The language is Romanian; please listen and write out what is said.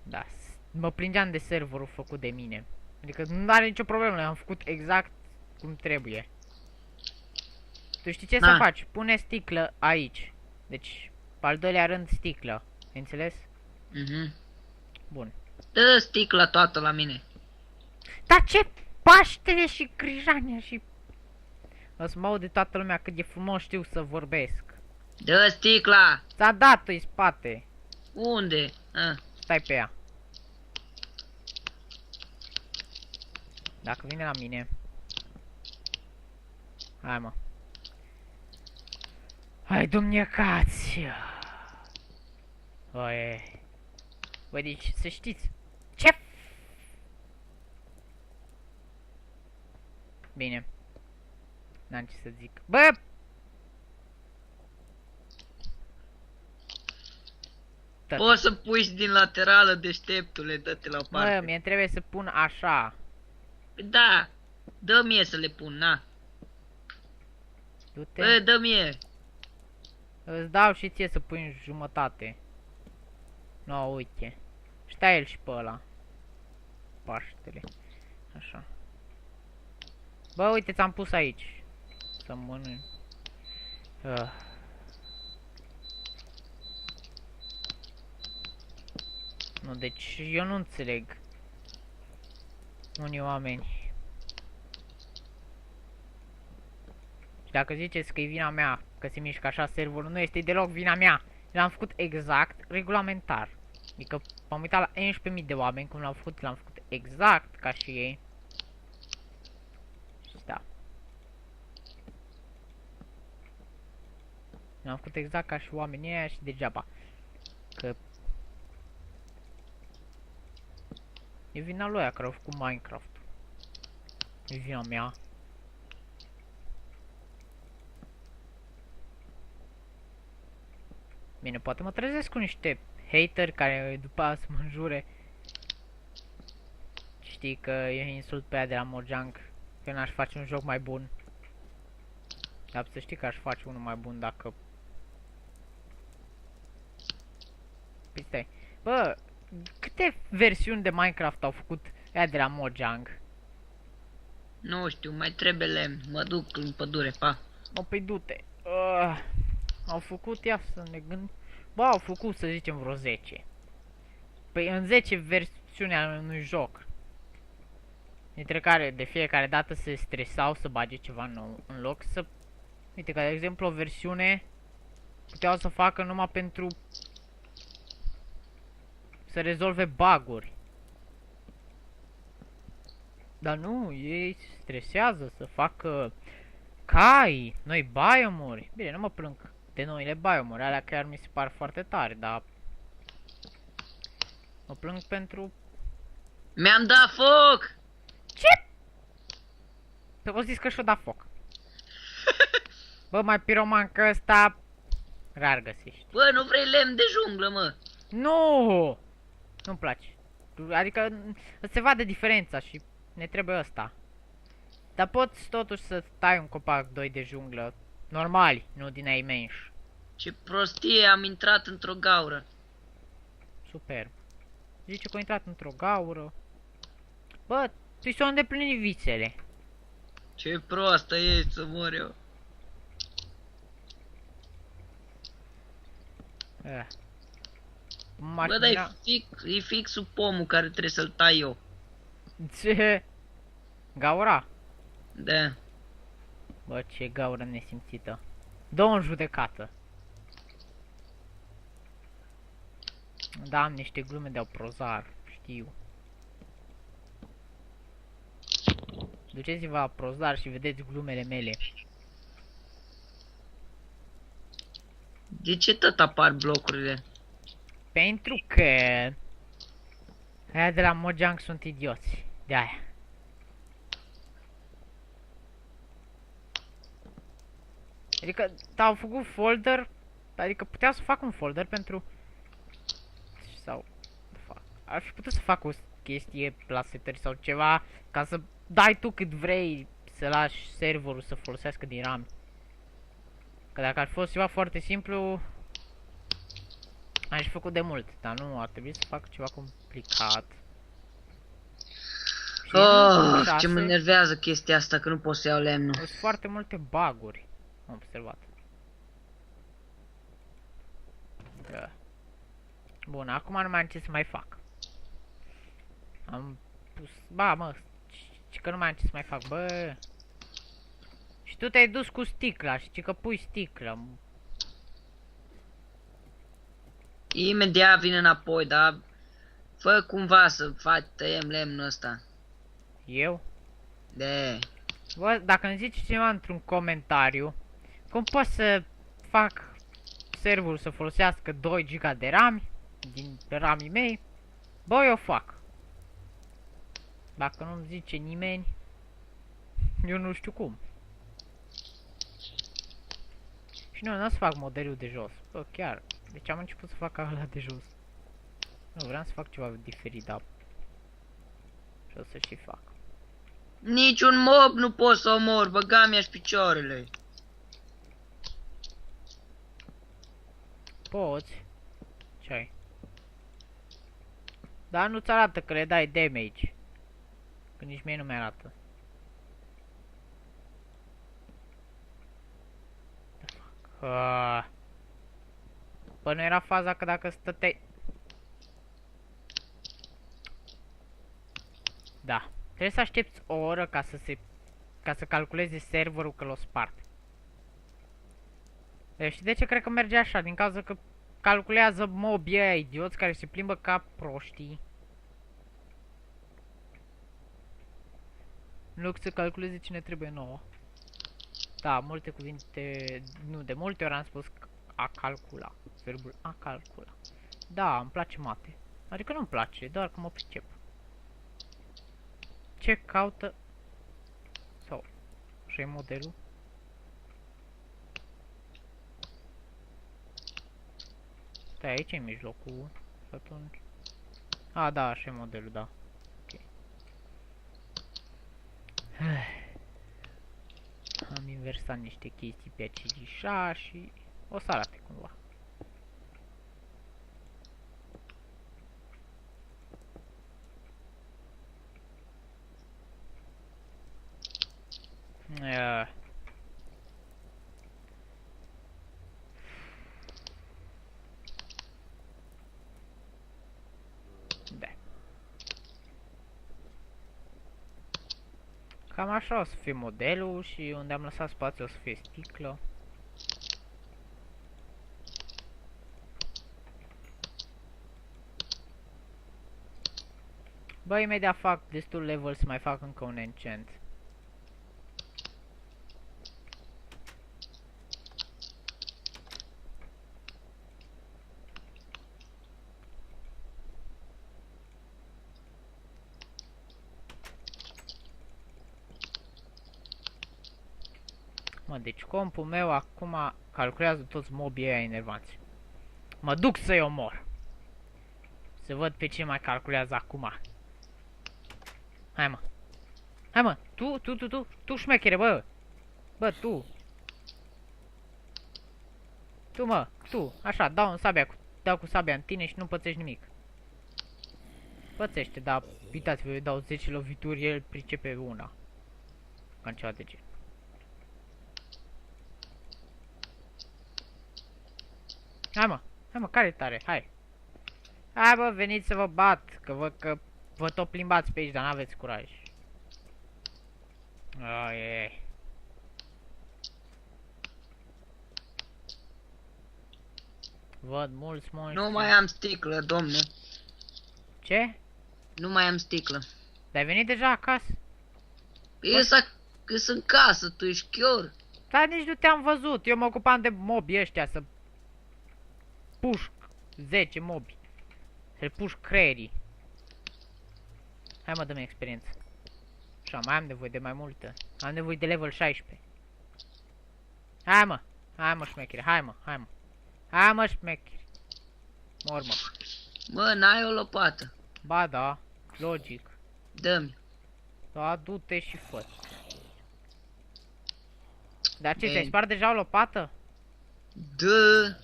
Da, mă prindeam de serverul făcut de mine. Adică nu are nicio problemă, l-am făcut exact cum trebuie. Tu știi ce să Na. faci? Pune sticlă aici. Deci, pe al doilea rând sticlă. Înțeles? Mhm. Bun. Dă sticla toată la mine. Dar ce Paștele și Grijania și... O să mă aud de toată lumea cât de frumos știu să vorbesc. Dă sticla! Ți-a dat-o-i spate. Unde? Ah. Stai pe ea. Dacă vine la mine. Hai mă. Hai dumnecați. Băi. Băi, deci să știți. Ce? Bine. N-am ce să zic. Bă! Poți să pui și din laterală, deșteptule, dă-te la o Mă, parte. mie trebuie să pun așa. Da, dă mie să le pun, na. Du-te. Bă, dă mie. Îți dau și ție să pui în jumătate. No, uite. Stai el și pe ăla. Paștele. Așa. Bă, uite, ți-am pus aici. Să mănânc. Nu, deci eu nu înțeleg. Unii oameni. Și dacă ziceți că e vina mea că se mișcă așa serverul, nu este deloc vina mea. L-am făcut exact regulamentar. Adică m-am uitat la 11.000 de oameni cum l-am făcut exact ca și ei. Și da. L-am făcut exact ca și oamenii ăia și degeaba. Că e vina lui ăia care au făcut Minecraft. E vina mea. Bine, poate mă trezesc cu niște hateri care după aia să mă înjure. Știi că e insult pe aia de la Mojang, că n-aș face un joc mai bun. Dar să știi că aș face unul mai bun dacă... Păi stai. Bă, câte versiuni de Minecraft au făcut aia de la Mojang? Nu știu, mai trebuie lemn. Mă duc în pădure, pa. Mă, păi du-te. Au făcut, ia să ne gând... Bă, au făcut, să zicem, vreo 10. Păi în 10 versiuni ale unui joc. Dintre care de fiecare dată se stresau să bage ceva nou în loc să... Uite, ca de exemplu o versiune puteau să facă numai pentru să rezolve bug-uri. Dar nu, ei se stresează să facă cai, noi biomuri. Bine, nu mă plâng de noile biomuri, alea chiar mi se par foarte tare, dar mă plâng pentru... Mi-am dat foc! Ce? Te o zis că și-o da foc. Bă, mai piroman că ăsta rar găsești. Bă, nu vrei lemn de junglă, mă? Nu! Nu-mi place. Adică se vadă diferența și ne trebuie ăsta. Dar poți totuși să tai un copac 2 de junglă normali, nu din ai menși. Ce prostie, am intrat într-o gaură. Superb. Zice că a intrat într-o gaură. Bă, tu s-au îndeplinit visele. Ce proastă ești să mor eu. Bă, dar e fix sub pomul care trebuie să-l tai eu. Ce? Gaura? Da. Bă, ce gaură nesimțită. Dă-o în judecată. Da, am niște glume de-au prozar, știu. Duceți-vă la prozar și vedeți glumele mele. De ce tot apar blocurile? Pentru că aia de la Mojang sunt idioți. De aia. Adică au făcut folder. Adică puteau să fac un folder pentru... Sau... Ar fi putut să fac o chestie la setări sau ceva. Ca să dai tu cât vrei. Să lași serverul să folosească din RAM. Că dacă ar fi fost ceva foarte simplu... Am și făcut de mult, dar nu ar trebui să fac ceva complicat. Și Oh, în ce mă 6 enervează chestia asta, că nu pot să iau lemnul. sunt foarte multe bug-uri. Am observat. Da. Bun, acum nu mai am ce să mai fac. Am pus... Ba, mă, că nu mai am ce să mai fac, bă. Și tu te-ai dus cu sticla, și că pui sticlă. Imediat vin înapoi, dar fă cumva să tăiem lemnul ăsta. Eu? De. Bă, dacă îmi zici cineva într-un comentariu cum pot să fac serverul să folosească 2 GB de RAM din RAM-ii mei, bă, eu fac. Dacă nu-mi zice nimeni, eu nu știu cum. Și nu o să fac modelul de jos. Bă, chiar. Deci am început să fac ăla de jos. Nu, vreau să fac ceva diferit, dar... Și o să și fac. Niciun mob nu pot să omor, băga mi-aș picioarele. Poți. Ce-ai? Dar nu-ți arată că le dai damage. Că nici mie nu mi-arată. Bă, nu era faza că dacă stăteai... Da. Trebuie să aștepți o oră ca să calculeze serverul că l-o spart. Deci știi de ce cred că merge așa? Din cauza că calculează mobii ăia idioți care se plimbă ca proștii. În loc să calculeze cine trebuie nouă. Da, multe cuvinte... Nu, de multe ori am spus a calcula. Verbul a calcula. Da, îmi place mate. Adică nu-mi place, doar că mă pricep. Ce caută... Sau... Și modelul? Stai, aici e mijlocul. Atunci... A, da, așa e modelul, da. Ok. Am inversat niște chestii pe acelișa și o să arate cumva. Da. Cam așa o să fie modelul și unde am lăsat spațiu o să fie sticlă. Bă, imediat fac destul level să mai fac încă un enchant. Mă, deci compul meu acum calculează toți mobii ăia enervanți. Mă duc să-i omor. Să văd pe ce mai calculează acum. Hai, mă. Hai, mă. Tu șmechere, bă. Bă, tu. Tu, mă. Tu. Așa, dau cu sabia în tine și nu pățești nimic. Pățește, dar uitați-vă, eu dau 10 lovituri, el pricepe una. Cam ceva de gen. Hai, mă. Hai, mă, care tare? Hai. Hai, bă, veniți să vă bat. Că vă tot plimbați pe aici, dar n-aveți curaj. Ai. Văd mulți monștri. Nu mai am sticlă, domne. Ce? Nu mai am sticlă. Dar ai venit deja acasă? Eu sunt în casă, tu ești chior. Dar nici nu te-am văzut. Eu mă ocupam de mobi ăștia să pușc 10 mobi. Să-l pușc creierii. Hai, mă, dă-mi experiență. Așa, mai am nevoie de mai multă. Am nevoie de level 16. Hai, mă. Hai, mă, șmechere. Hai, mă. Hai, mă. Hai, mă, șmechere. Mor, mă. Mă, n-ai o lopată. Ba, da. Logic. Dă-mi. Da, du-te și fă. Dar ce, ți-ai spart deja o lopată? Dă.